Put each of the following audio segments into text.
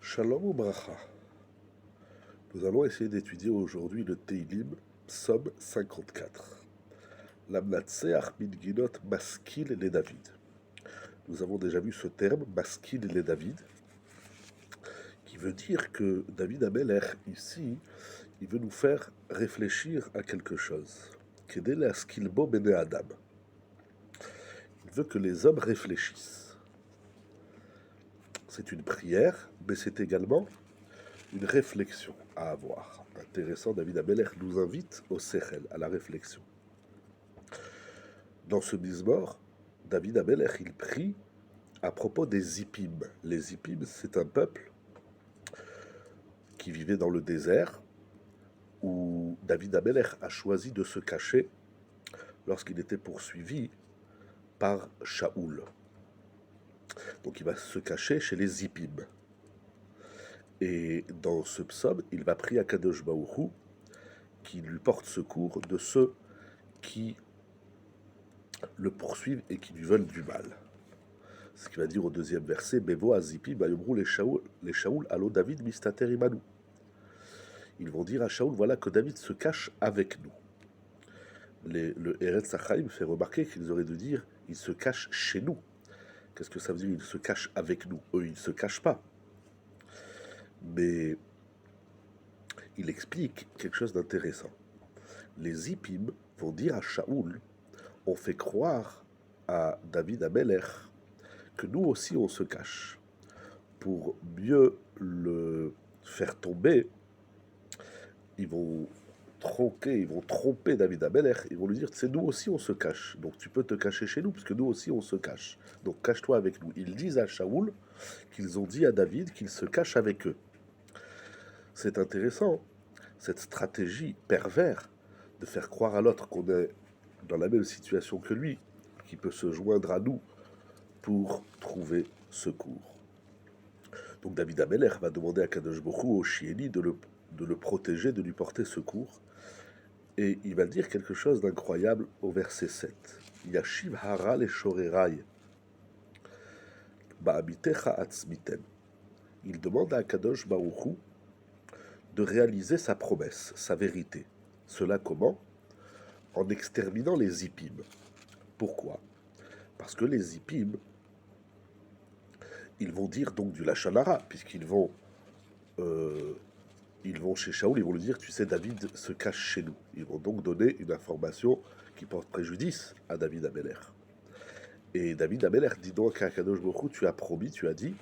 Shalom ou bracha. Nous allons essayer d'étudier aujourd'hui le Teilim, Psaume 54. L'Amnatseach Midginot Maskil les David. Nous avons déjà vu ce terme, Maskil les David, qui veut dire que David Ameler, ici, il veut nous faire réfléchir à quelque chose. Kedel Askilbo Bene Adam. Il veut que les hommes réfléchissent. C'est une prière, mais c'est également une réflexion à avoir. Intéressant, David Ameler nous invite au Sechel, à la réflexion. Dans ce Mizmor, David Ameler, il prie à propos des Zippim. Les Zippim, c'est un peuple qui vivait dans le désert, où David Ameler a choisi de se cacher lorsqu'il était poursuivi par Shaoul. Donc il va se cacher chez les Zippim. Et dans ce psaume, il va prier à Kadosh Baruch Hu qui lui porte secours de ceux qui le poursuivent et qui lui veulent du mal. Ce qui va dire au deuxième verset, Bevo Azipi, Bayomrou les Shaoul, allo David mistater imanu. Ils vont dire à Shaoul, voilà que David se cache avec nous. Le Eretz Hachaim fait remarquer qu'ils auraient dû dire, il se cache chez nous. Qu'est-ce que ça veut dire, il se cache avec nous? Eux, ils ne se cachent pas. Mais il explique quelque chose d'intéressant. Les Zippim vont dire à Shaoul, on fait croire à David Ameler que nous aussi on se cache. Pour mieux le faire tomber, ils vont tromper David Ameler, ils vont lui dire, c'est nous aussi on se cache, donc tu peux te cacher chez nous, parce que nous aussi on se cache, donc cache-toi avec nous. Ils disent à Shaoul qu'ils ont dit à David qu'il se cache avec eux. C'est intéressant, cette stratégie perverse de faire croire à l'autre qu'on est dans la même situation que lui, qui peut se joindre à nous pour trouver secours. Donc David Ameler va demander à Kadosh Baruch Hu, au Shieni, de le protéger, de lui porter secours. Et il va dire quelque chose d'incroyable au verset 7. Yashiv hara le shorerai, ba'amitecha atzmitem. Il demande à Kadosh Baruch Hu de réaliser sa promesse, sa vérité. Cela comment? En exterminant les Zippim. Pourquoi? Parce que les Zippim, ils vont dire donc du Lachon Hara, puisqu'ils vont chez Shaoul, ils vont lui dire, tu sais, David se cache chez nous. Ils vont donc donner une information qui porte préjudice à David Ameler. Et David Ameler dit donc à Kadosh Baruch Hu, tu as promis, tu as dit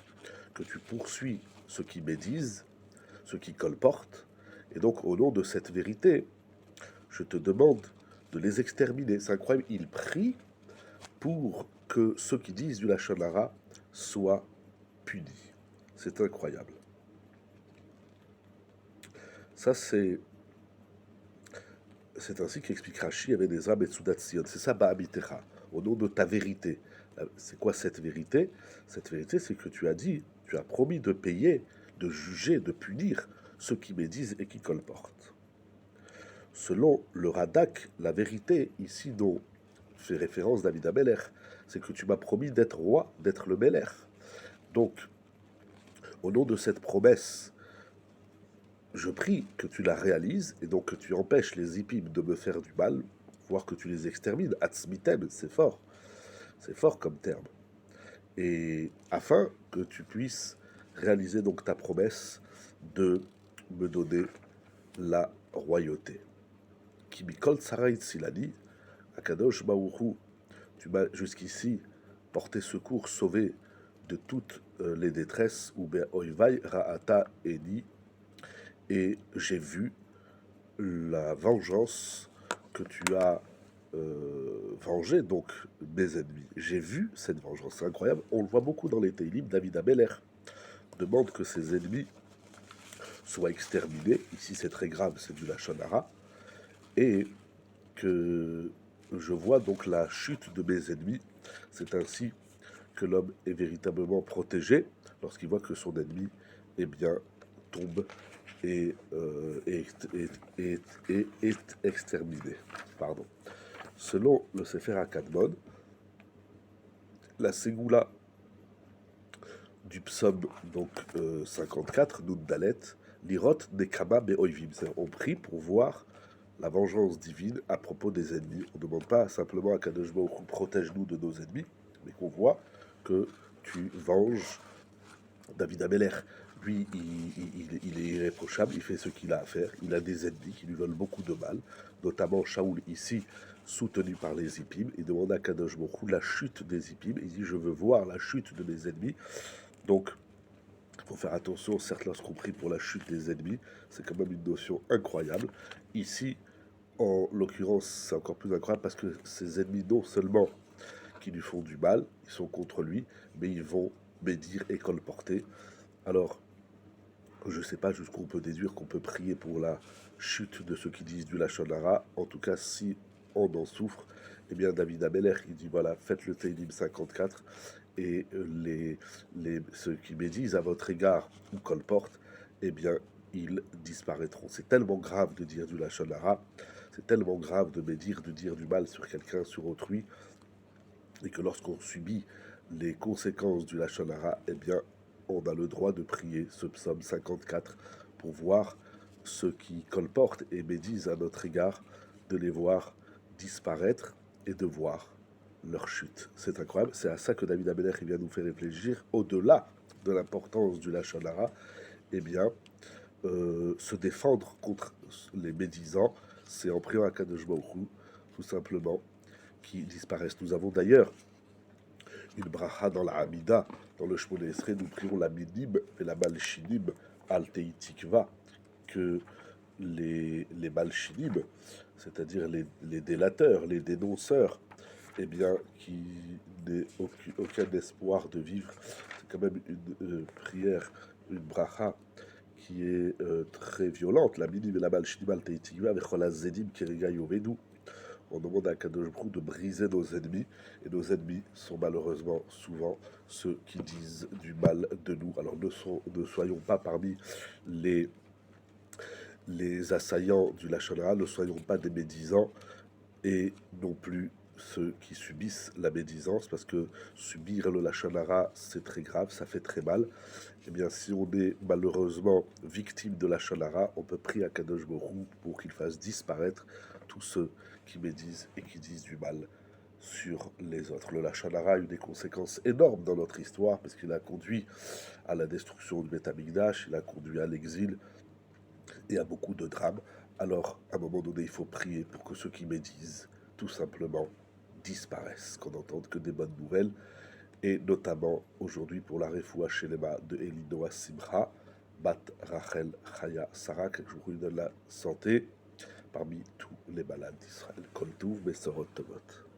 que tu poursuis ceux qui médisent, ceux qui colportent, et donc au nom de cette vérité, je te demande de les exterminer. C'est incroyable, il prie pour que ceux qui disent du Lachon Hara soient punis. C'est incroyable. Ça, c'est ainsi qu'explique Rashi avec des âmes et Tsudat Sion. C'est ça, Ba'amitecha, au nom de ta vérité. C'est quoi cette vérité? Cette vérité, c'est que tu as dit, tu as promis de payer, de juger, de punir ceux qui médisent et qui colportent. Selon le Radak, la vérité, ici dont fait référence David Ameler, c'est que tu m'as promis d'être roi, d'être le Meler. Donc, au nom de cette promesse, je prie que tu la réalises et donc que tu empêches les Zippim de me faire du mal, voire que tu les extermines. Atzmitem, c'est fort comme terme. Et afin que tu puisses réaliser donc ta promesse de me donner la royauté. Kimikol Tsaraït Silani, Akadosh Baruchu, tu m'as jusqu'ici porté secours, sauvé de toutes les détresses, ou Oivai Ra'ata Eni, et j'ai vu la vengeance que tu as vengé donc mes ennemis. J'ai vu cette vengeance, c'est incroyable. On le voit beaucoup dans les Teilim. David Ameler demande que ses ennemis soient exterminés. Ici, c'est très grave, c'est du Lachon Hara. Et que je vois donc la chute de mes ennemis. C'est ainsi que l'homme est véritablement protégé lorsqu'il voit que son ennemi, eh bien, tombe et est exterminé. Pardon. Selon le Sefer HaKadmon, la Ségoula du psaume donc 54, Nun Dalet, Lirot Nekama Be'oivim. On prie pour voir la vengeance divine à propos des ennemis. On ne demande pas simplement à Kadosh Baruch Hu, protège-nous de nos ennemis, mais qu'on voit que tu venges David Ameller. Lui, il est irréprochable, il fait ce qu'il a à faire. Il a des ennemis qui lui veulent beaucoup de mal, notamment Shaoul ici, soutenu par les Hippim. Il demande à Kadosh Baruch Hu la chute des Hippim. Il dit, je veux voir la chute de mes ennemis. Donc, il faut faire attention, certes, lorsqu'on prie pour la chute des ennemis, c'est quand même une notion incroyable. Ici, en l'occurrence, c'est encore plus incroyable parce que ces ennemis, non seulement qui lui font du mal, ils sont contre lui, mais ils vont médire et colporter. Alors, je ne sais pas jusqu'où on peut déduire qu'on peut prier pour la chute de ceux qui disent du Lachon Hara. En tout cas, si on en souffre, eh bien David Ameller, il dit voilà, faites le Teilim 54 et ceux qui médisent à votre égard ou colportent, eh bien ils disparaîtront. C'est tellement grave de dire du Lachon Hara, c'est tellement grave de médire, de dire du mal sur quelqu'un, sur autrui, et que lorsqu'on subit les conséquences du Lachon Hara, eh bien on a le droit de prier ce psaume 54 pour voir ceux qui colportent et médisent à notre égard, de les voir disparaître et de voir leur chute. C'est incroyable, c'est à ça que David Ameller vient nous faire réfléchir, au-delà de l'importance du Lachon Hara, eh bien, se défendre contre les médisants, c'est en priant à Kadosh Baruch Hu, tout simplement, qui disparaissent. Nous avons d'ailleurs une bracha dans la Hamida, dans le Shmoné Esrei, nous prions la minim et la malchinim al teitikva, que les malchinim, c'est-à-dire les délateurs, les dénonceurs, eh bien, qui n'aient aucun espoir de vivre, c'est quand même une prière, une bracha qui est très violente. La minim et la malchinim al teitikva, vechol hazedim keriga yovenu. On demande à Kadosh Brou de briser nos ennemis, et nos ennemis sont malheureusement souvent ceux qui disent du mal de nous. Alors ne soyons pas parmi les, les assaillants du Lachon Hara, ne soyons pas des médisants, et non plus ceux qui subissent la médisance, parce que subir le Lachon Hara, c'est très grave, ça fait très mal. Eh bien, si on est malheureusement victime de Lachon Hara, on peut prier à Kadosh Borou pour qu'il fasse disparaître tous ceux qui médisent et qui disent du mal sur les autres. Le Lachon Hara a eu des conséquences énormes dans notre histoire, parce qu'il a conduit à la destruction du Beth Amikdash, il a conduit à l'exil et à beaucoup de drames. Alors, à un moment donné, il faut prier pour que ceux qui médisent, tout simplement, disparaissent, qu'on n'entende que des bonnes nouvelles, et notamment aujourd'hui pour la refoua shelema de Elinoa Simcha, Bat Rachel Chaya Sarah, que je vous lui donne la santé parmi tous les malades d'Israël. Kol Touv, Besorot Tovot.